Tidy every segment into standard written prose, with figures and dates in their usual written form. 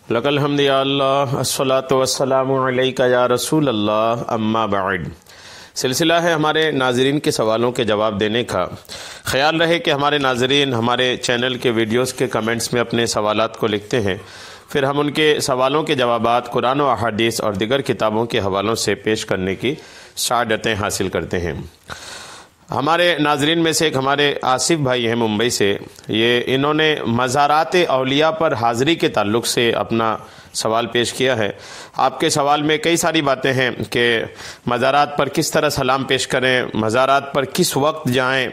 لک الحمد یا اللہ الصلاۃ والسلام علیک یا رسول اللہ اما بعد۔ سلسلہ ہے ہمارے ناظرین کے سوالوں کے جواب دینے کا۔ خیال رہے کہ ہمارے ناظرین ہمارے چینل کے ویڈیوز کے کمنٹس میں اپنے سوالات کو لکھتے ہیں، پھر ہم ان کے سوالوں کے جوابات قرآن و احادیث اور دیگر کتابوں کے حوالوں سے پیش کرنے کی سعادتیں حاصل کرتے ہیں۔ ہمارے ناظرین میں سے ایک ہمارے آصف بھائی ہیں ممبئی سے، انہوں نے مزارات اولیاء پر حاضری کے تعلق سے اپنا سوال پیش کیا ہے۔ آپ کے سوال میں کئی ساری باتیں ہیں کہ مزارات پر کس طرح سلام پیش کریں، مزارات پر کس وقت جائیں،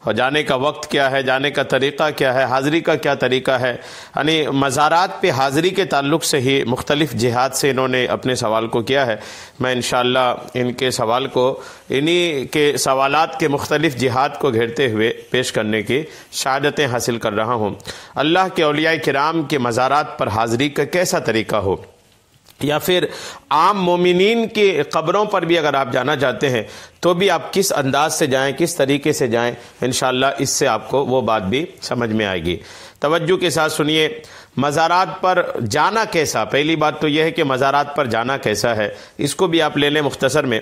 اور جانے کا وقت کیا ہے، جانے کا طریقہ کیا ہے، حاضری کا کیا طریقہ ہے، یعنی مزارات پہ حاضری کے تعلق سے ہی مختلف جہات سے انہوں نے اپنے سوال کو کیا ہے۔ میں انشاءاللہ ان کے سوال کو انہی کے سوالات کے مختلف جہات کو گھیرتے ہوئے پیش کرنے کی سعادتیں حاصل کر رہا ہوں۔ اللہ کے اولیاء کرام کے مزارات پر حاضری کا کیسا طریقہ ہو، یا پھر عام مومنین کی قبروں پر بھی اگر آپ جانا چاہتے ہیں تو بھی آپ کس انداز سے جائیں، کس طریقے سے جائیں، انشاءاللہ اس سے آپ کو وہ بات بھی سمجھ میں آئے گی۔ توجہ کے ساتھ سنیے، مزارات پر جانا کیسا۔ پہلی بات تو یہ ہے کہ مزارات پر جانا کیسا ہے، اس کو بھی آپ لے لیں مختصر میں۔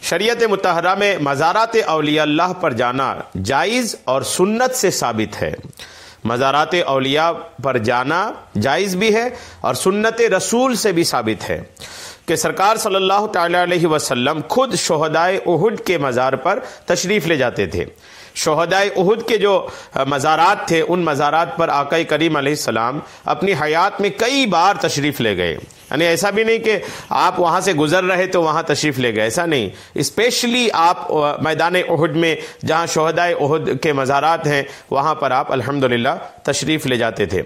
شریعت مطہرہ میں مزارات اولیاء اللہ پر جانا جائز اور سنت سے ثابت ہے۔ مزارات اولیاء پر جانا جائز بھی ہے اور سنت رسول سے بھی ثابت ہے کہ سرکار صلی اللہ تعالی علیہ وسلم خود شہدائے احد کے مزار پر تشریف لے جاتے تھے۔ شہدائے احد کے جو مزارات تھے، ان مزارات پر آقا کریم علیہ السلام اپنی حیات میں کئی بار تشریف لے گئے، یعنی ایسا بھی نہیں کہ آپ وہاں سے گزر رہے تو وہاں تشریف لے گئے، ایسا نہیں، اسپیشلی آپ میدان احد میں جہاں شہدائے احد کے مزارات ہیں وہاں پر آپ الحمدللہ تشریف لے جاتے تھے۔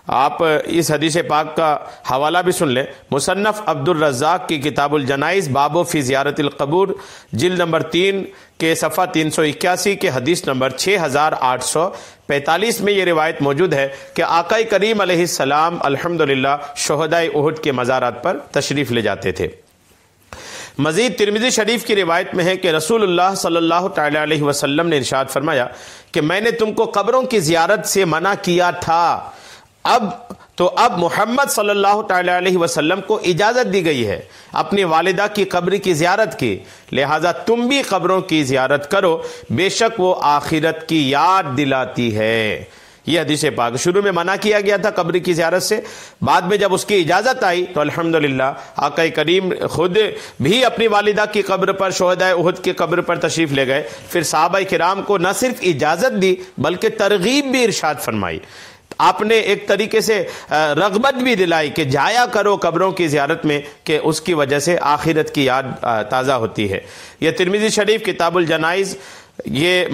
آپ اس حدیث پاک کا حوالہ بھی سن لیں، مصنف عبد الرزاق کی کتاب الجنائز باب فی زیارت القبور جلد نمبر 3 کے صفحہ 381 کے حدیث نمبر 6845 میں یہ روایت موجود ہے کہ آقا کریم علیہ السلام الحمدللہ شہدائے احد کے مزارات پر تشریف لے جاتے تھے۔ مزید ترمذی شریف کی روایت میں ہے کہ رسول اللہ صلی اللہ تعالی علیہ وسلم نے ارشاد فرمایا کہ میں نے تم کو قبروں کی زیارت سے منع کیا تھا، اب محمد صلی اللہ تعالی علیہ وسلم کو اجازت دی گئی ہے اپنی والدہ کی قبر کی زیارت کی، لہذا تم بھی قبروں کی زیارت کرو، بے شک وہ آخرت کی یاد دلاتی ہے۔ یہ حدیث پاک شروع میں منع کیا گیا تھا قبر کی زیارت سے، بعد میں جب اس کی اجازت آئی تو الحمدللہ آقا کریم خود بھی اپنی والدہ کی قبر پر، شہدائے احد کی قبر پر تشریف لے گئے، پھر صحابہ کرام کو نہ صرف اجازت دی بلکہ ترغیب بھی ارشاد فرمائی۔ آپ نے ایک طریقے سے رغبت بھی دلائی کہ جایا کرو قبروں کی زیارت میں، کہ اس کی وجہ سے آخرت کی یاد تازہ ہوتی ہے۔ یہ ترمذی شریف کتاب الجنائز یہ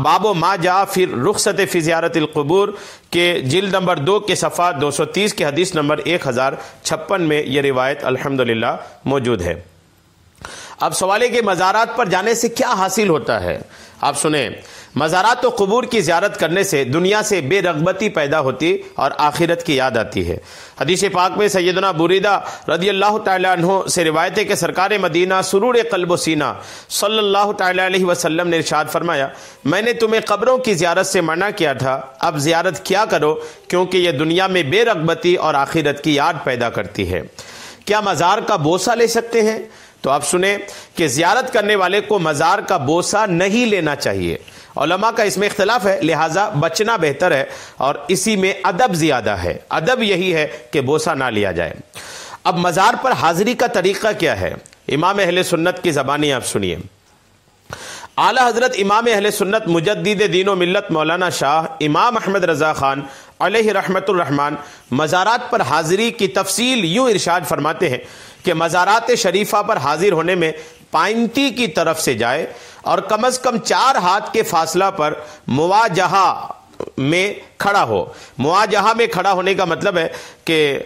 باب ما جاء فی رخصت فی زیارت القبور کے جلد نمبر 2 کے صفحہ 230 کے حدیث نمبر 1056 میں یہ روایت الحمدللہ موجود ہے۔ اب سوال ہے کہ مزارات پر جانے سے کیا حاصل ہوتا ہے۔ آپ سنیں، مزارات و قبور کی زیارت کرنے سے دنیا سے بے رغبتی پیدا ہوتی اور آخرت کی یاد آتی ہے۔ حدیث پاک میں سیدنا بریدہ رضی اللہ تعالی عنہ سے روایت ہے کہ سرکار مدینہ سرور قلب و سینہ صلی اللہ تعالی علیہ وسلم نے ارشاد فرمایا، میں نے تمہیں قبروں کی زیارت سے منع کیا تھا، اب زیارت کیا کرو کیونکہ یہ دنیا میں بے رغبتی اور آخرت کی یاد پیدا کرتی ہے۔ کیا مزار کا بوسہ لے سکتے ہیں؟ تو آپ سنیں کہ زیارت کرنے والے کو مزار کا بوسہ نہیں لینا چاہیے۔ علماء کا اس میں اختلاف ہے، لہٰذا بچنا بہتر ہے، اور اسی میں ادب زیادہ ہے۔ ادب یہی ہے کہ بوسہ نہ لیا جائے۔ اب مزار پر حاضری کا طریقہ کیا ہے؟ امام اہل سنت کی زبانی آپ سنیے۔ اعلیٰ حضرت امام اہل سنت مجدد دین و ملت مولانا شاہ امام احمد رضا خان علیہ رحمت الرحمن مزارات پر حاضری کی تفصیل یوں ارشاد فرماتے ہیں کہ مزارات شریفہ پر حاضر ہونے میں پائنتی کی طرف سے جائے اور کم از کم 4 ہاتھ کے فاصلہ پر مواجہہ میں کھڑا ہو۔ مواجہہ میں کھڑا ہونے کا مطلب ہے کہ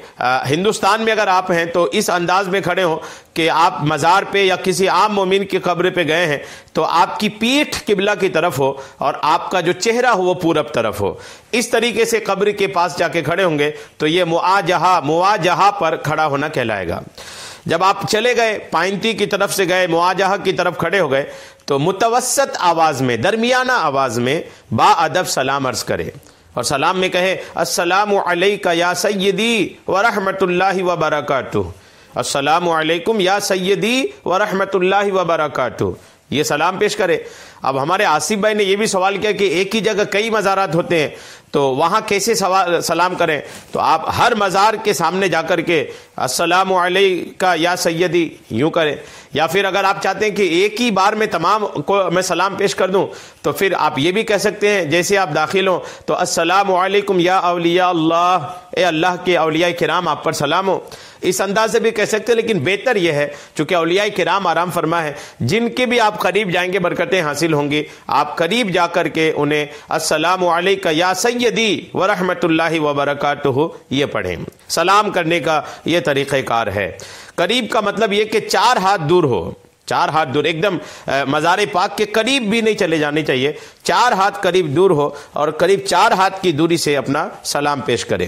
ہندوستان میں اگر آپ ہیں تو اس انداز میں کھڑے ہوں کہ آپ مزار پہ یا کسی عام مومن کی قبر پہ گئے ہیں تو آپ کی پیٹھ قبلہ کی طرف ہو اور آپ کا جو چہرہ ہو وہ پورب طرف ہو۔ اس طریقے سے قبر کے پاس جا کے کھڑے ہوں گے تو یہ مواجہہ پر کھڑا ہونا کہلائے گا۔ جب آپ چلے گئے، پائنتی کی طرف سے گئے، مواجہہ کی طرف کھڑے ہو گئے تو متوسط آواز میں، درمیانہ آواز میں با ادب سلام عرض کرے۔ اور سلام میں کہیں السلام علیکہ یا سیدی ورحمۃ اللہ وبرکاتہ، السلام علیکم یا سیدی ورحمۃ اللہ وبرکاتہ، یہ سلام پیش کرے۔ اب ہمارے آصف بھائی نے یہ بھی سوال کیا کہ ایک ہی جگہ کئی مزارات ہوتے ہیں تو وہاں کیسے سلام کریں؟ تو آپ ہر مزار کے سامنے جا کر کے السلام علیکہ یا سیدی یوں کریں، یا پھر اگر آپ چاہتے ہیں کہ ایک ہی بار میں تمام کو میں سلام پیش کر دوں تو پھر آپ یہ بھی کہہ سکتے ہیں جیسے آپ داخل ہوں تو السلام علیکم یا اولیاء اللہ، اے اللہ کے اولیاء کرام آپ پر سلام ہو، اس انداز سے بھی کہہ سکتے ہیں۔ لیکن بہتر یہ ہے چونکہ اولیاء کرام آرام فرما ہے، جن کے بھی آپ قریب جائیں گے برکتیں حاصل ہوں گی، آپ قریب جا کر کے انہیں السلام علیکہ یا سیدی ورحمۃ اللہ وبرکاتہ یہ پڑھیں۔ سلام کرنے کا یہ طریقہ کار ہے۔ قریب کا مطلب یہ کہ 4 ہاتھ دور ہو، 4 ہاتھ دور، ایک دم مزار پاک کے قریب بھی نہیں چلے جانے چاہیے، 4 ہاتھ قریب دور ہو اور قریب 4 ہاتھ کی دوری سے اپنا سلام پیش کرے۔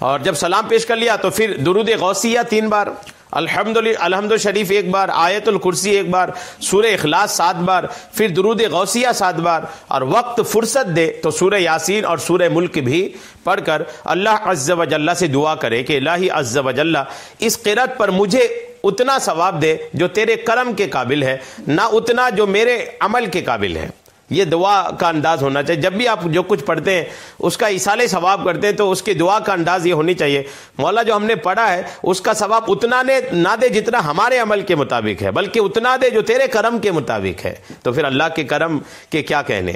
اور جب سلام پیش کر لیا تو پھر درود غوثیہ 3 بار، الحمد شریف 1 بار، آیت الکرسی 1 بار، سورہ اخلاص 7 بار، پھر درود غوثیہ 7 بار، اور وقت فرصت دے تو سورہ یاسین اور سورہ ملک بھی پڑھ کر اللہ عز و جل سے دعا کرے کہ الہی عز و جل اس قرأت پر مجھے اتنا ثواب دے جو تیرے کرم کے قابل ہے، نہ اتنا جو میرے عمل کے قابل ہے۔ یہ دعا کا انداز ہونا چاہیے، جب بھی آپ جو کچھ پڑھتے ہیں اس کا ایصال ثواب کرتے ہیں تو اس کی دعا کا انداز یہ ہونی چاہیے مولا جو ہم نے پڑھا ہے اس کا ثواب اتنا نہ دے جتنا ہمارے عمل کے مطابق ہے، بلکہ اتنا دے جو تیرے کرم کے مطابق ہے۔ تو پھر اللہ کے کرم کے کیا کہنے،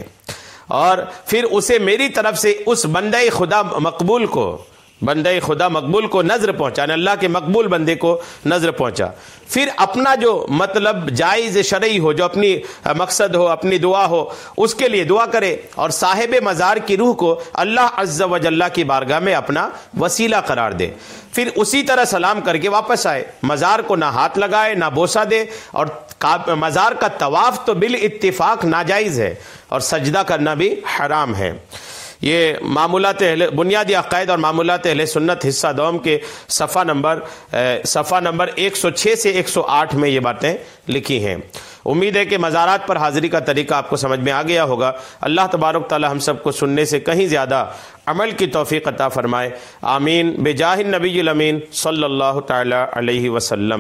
اور پھر اسے میری طرف سے اس بندہ خدا مقبول کو نظر پہنچانے، اللہ کے مقبول بندے کو نظر پہنچا، پھر اپنا جو مطلب جائز شرعی ہو، جو اپنی مقصد ہو، اپنی دعا ہو، اس کے لیے دعا کرے، اور صاحب مزار کی روح کو اللہ عز و جل کی بارگاہ میں اپنا وسیلہ قرار دے، پھر اسی طرح سلام کر کے واپس آئے، مزار کو نہ ہاتھ لگائے نہ بوسہ دے، اور مزار کا طواف تو بالاتفاق ناجائز ہے اور سجدہ کرنا بھی حرام ہے۔ یہ معمولات بنیادی عقائد اور معمولات اہل سنت حصہ دوم کے صفحہ نمبر 106 سے 108 میں یہ باتیں لکھی ہیں۔ امید ہے کہ مزارات پر حاضری کا طریقہ آپ کو سمجھ میں آ گیا ہوگا۔ اللہ تبارک تعالی ہم سب کو سننے سے کہیں زیادہ عمل کی توفیق عطا فرمائے، آمین، بجاہ النبی الامین صلی اللہ تعالی علیہ وسلم۔